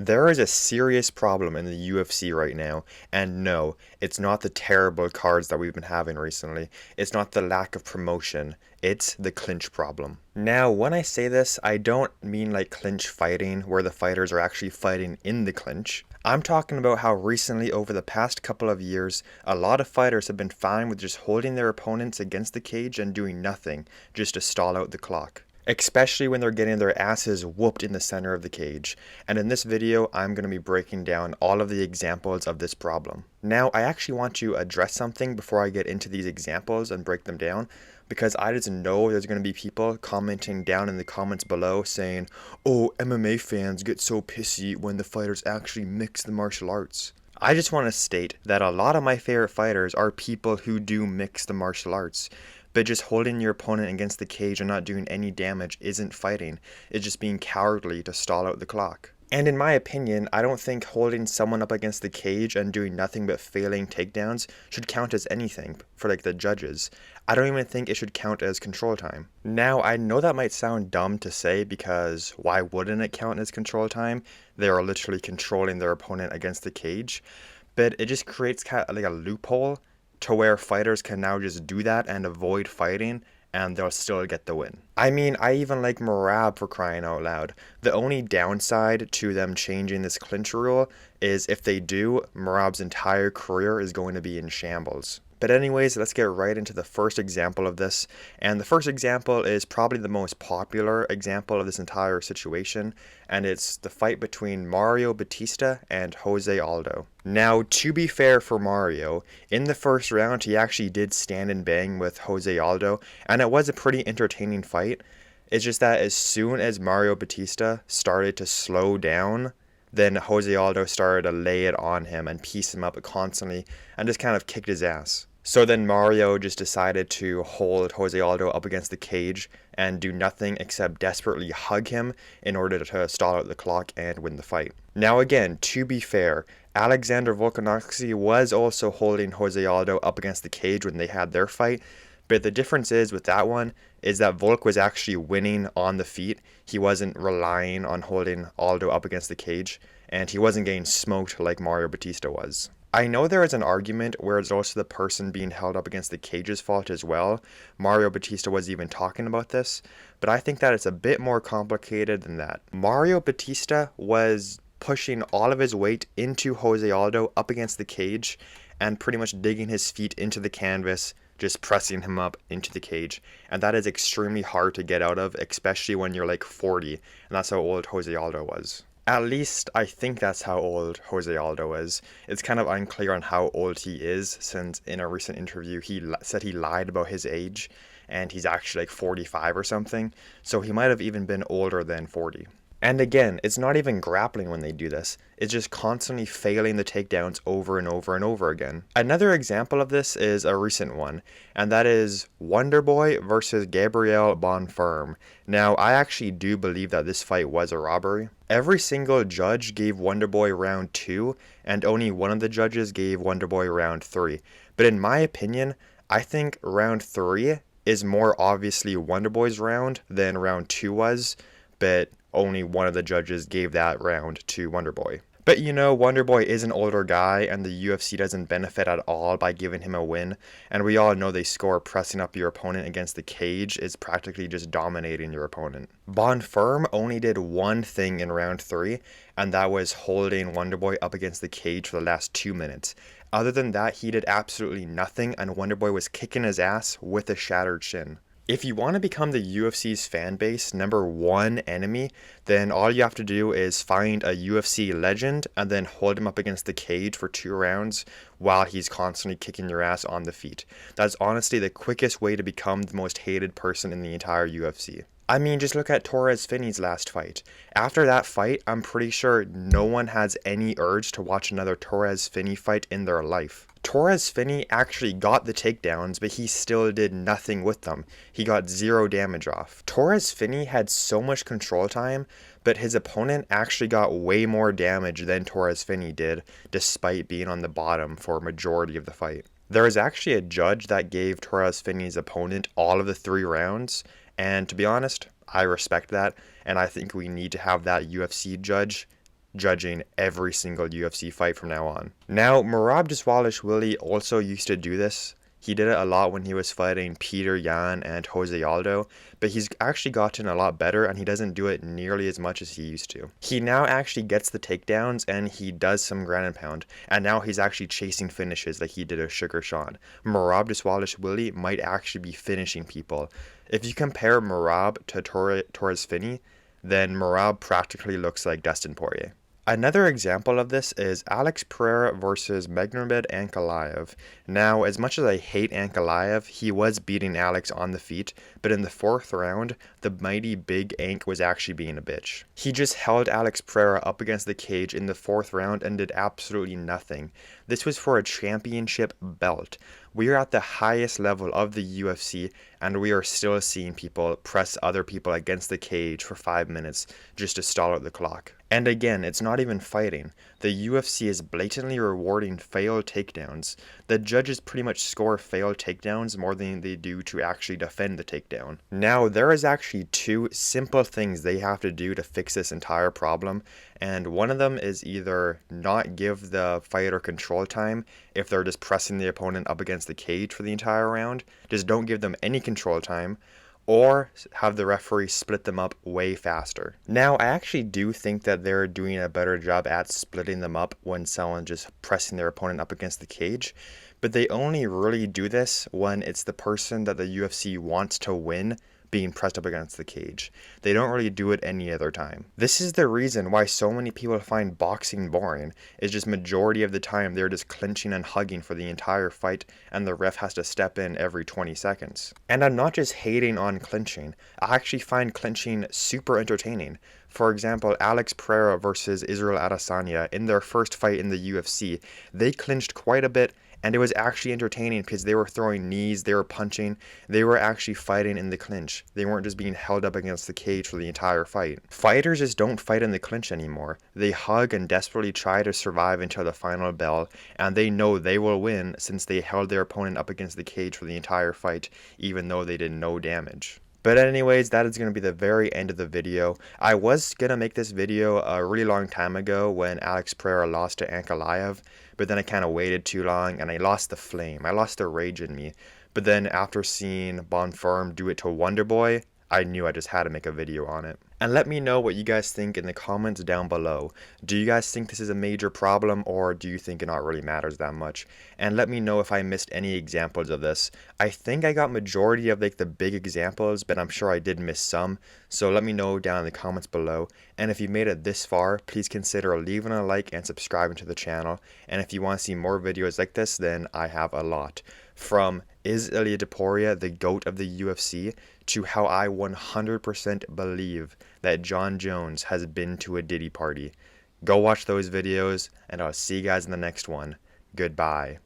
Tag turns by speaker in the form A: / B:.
A: There is a serious problem in the UFC right now, and no, it's not the terrible cards that we've been having recently. It's not the lack of promotion. It's the clinch problem. Now, when I say this, I don't mean like clinch fighting, where the fighters are actually fighting in the clinch. I'm talking about how recently, over the past couple of years, a lot of fighters have been fine with just holding their opponents against the cage and doing nothing, just to stall out the clock. Especially when they're getting their asses whooped in the center of the cage. And in this video, I'm going to be breaking down all of the examples of this problem. Now, I actually want to address something before I get into these examples and break them down, because I just know there's going to be people commenting down in the comments below saying, "Oh, MMA fans get so pissy when the fighters actually mix the martial arts." I just want to state that a lot of my favorite fighters are people who do mix the martial arts. But just holding your opponent against the cage and not doing any damage isn't fighting. It's just being cowardly to stall out the clock. And in my opinion, I don't think holding someone up against the cage and doing nothing but failing takedowns should count as anything for like the judges. I don't even think it should count as control time. Now, I know that might sound dumb to say, because why wouldn't it count as control time? They are literally controlling their opponent against the cage. But it just creates kind of like a loophole to where fighters can now just do that and avoid fighting, and they'll still get the win. I mean, I even like Merab, for crying out loud. The only downside to them changing this clinch rule is if they do, Merab's entire career is going to be in shambles. But anyways, let's get right into the first example of this. And the first example is probably the most popular example of this entire situation, and it's the fight between Mario Batista and Jose Aldo. Now, to be fair for Mario, in the first round he actually did stand and bang with Jose Aldo, and it was a pretty entertaining fight. It's just that as soon as Mario Batista started to slow down, then Jose Aldo started to lay it on him and piece him up constantly and just kind of kicked his ass. So then Mario just decided to hold Jose Aldo up against the cage and do nothing except desperately hug him in order to stall out the clock and win the fight. Now again, to be fair, Alexander Volkanovski was also holding Jose Aldo up against the cage when they had their fight, but the difference is with that one is that Volk was actually winning on the feet. He wasn't relying on holding Aldo up against the cage, and he wasn't getting smoked like Mario Batista was. I know there is an argument where it's also the person being held up against the cage's fault as well. Mario Batista was even talking about this, but I think that it's a bit more complicated than that. Mario Batista was pushing all of his weight into Jose Aldo up against the cage and pretty much digging his feet into the canvas, just pressing him up into the cage. And that is extremely hard to get out of, especially when you're like 40, and that's how old Jose Aldo was. At least I think that's how old Jose Aldo is. It's kind of unclear on how old he is, since in a recent interview he said he lied about his age and he's actually like 45 or something, so he might have even been older than 40. And again, it's not even grappling when they do this. It's just constantly failing the takedowns over and over and over again. Another example of this is a recent one, and that is Wonderboy versus Gabriel Bonfirm. Now, I actually do believe that this fight was a robbery. Every single judge gave Wonderboy round 2, and only one of the judges gave Wonderboy round 3. But in my opinion, I think round 3 is more obviously Wonderboy's round than round 2 was, but only one of the judges gave that round to Wonderboy. But you know, Wonderboy is an older guy, and the UFC doesn't benefit at all by giving him a win. And we all know they score pressing up your opponent against the cage is practically just dominating your opponent. Bonfirm only did one thing in round 3, and that was holding Wonderboy up against the cage for the last 2 minutes. Other than that, he did absolutely nothing, and Wonderboy was kicking his ass with a shattered shin. If you want to become the UFC's fan base number 1 enemy, then all you have to do is find a UFC legend and then hold him up against the cage for 2 rounds while he's constantly kicking your ass on the feet. That's honestly the quickest way to become the most hated person in the entire UFC. I mean, just look at Torres Finney's last fight. After that fight, I'm pretty sure no one has any urge to watch another Torres Finney fight in their life. Torres Finney actually got the takedowns, but he still did nothing with them. He got 0 damage off. Torres Finney had so much control time, but his opponent actually got way more damage than Torres Finney did, despite being on the bottom for a majority of the fight. There was actually a judge that gave Torres Finney's opponent all of the 3 rounds, and to be honest, I respect that, and I think we need to have that UFC judge judging every single UFC fight from now on. Now, Merab Dvalishvili also used to do this. He did it a lot when he was fighting Peter Yan and Jose Aldo, but he's actually gotten a lot better and he doesn't do it nearly as much as he used to. He now actually gets the takedowns and he does some ground and pound, and now he's actually chasing finishes like he did with Sugar Sean. Merab Dvalishvili might actually be finishing people. If you compare Merab to Torres Finney, then Merab practically looks like Dustin Poirier. Another example of this is Alex Pereira versus Magomed Ankalaev. Now, as much as I hate Ankalaev, he was beating Alex on the feet, but in the 4th round, the mighty big Ank was actually being a bitch. He just held Alex Pereira up against the cage in the 4th round and did absolutely nothing. This was for a championship belt. We are at the highest level of the UFC, and we are still seeing people press other people against the cage for 5 minutes just to stall out the clock. And again, it's not even fighting. The UFC is blatantly rewarding failed takedowns. The judges pretty much score failed takedowns more than they do to actually defend the takedown. Now, there is actually 2 simple things they have to do to fix this entire problem, and one of them is either not give the fighter control time if they're just pressing the opponent up against the cage for the entire round. Just don't give them any control time, or have the referee split them up way faster. Now, I actually do think that they're doing a better job at splitting them up when someone just pressing their opponent up against the cage, but they only really do this when it's the person that the UFC wants to win being pressed up against the cage. They don't really do it any other time. This is the reason why so many people find boxing boring. It's just majority of the time they're just clinching and hugging for the entire fight, and the ref has to step in every 20 seconds. And I'm not just hating on clinching. I actually find clinching super entertaining. For example, Alex Pereira versus Israel Adesanya, in their first fight in the UFC, they clinched quite a bit, and it was actually entertaining because they were throwing knees, they were punching, they were actually fighting in the clinch. They weren't just being held up against the cage for the entire fight. Fighters just don't fight in the clinch anymore. They hug and desperately try to survive until the final bell, and they know they will win since they held their opponent up against the cage for the entire fight, even though they did no damage. But anyways, that is going to be the very end of the video. I was going to make this video a really long time ago when Alex Pereira lost to Ankalaev, but then I kind of waited too long and I lost the flame. I lost the rage in me. But then after seeing Bonfirm do it to Wonderboy, I knew I just had to make a video on it. And let me know what you guys think in the comments down below. Do you guys think this is a major problem, or do you think it not really matters that much? And let me know if I missed any examples of this. I think I got majority of like the big examples, but I'm sure I did miss some. So let me know down in the comments below. And if you made it this far, please consider leaving a like and subscribing to the channel. And if you want to see more videos like this, then I have a lot. From is Ilia Topuria the GOAT of the UFC, to how I 100% believe that John Jones has been to a Diddy party. Go watch those videos, and I'll see you guys in the next one. Goodbye.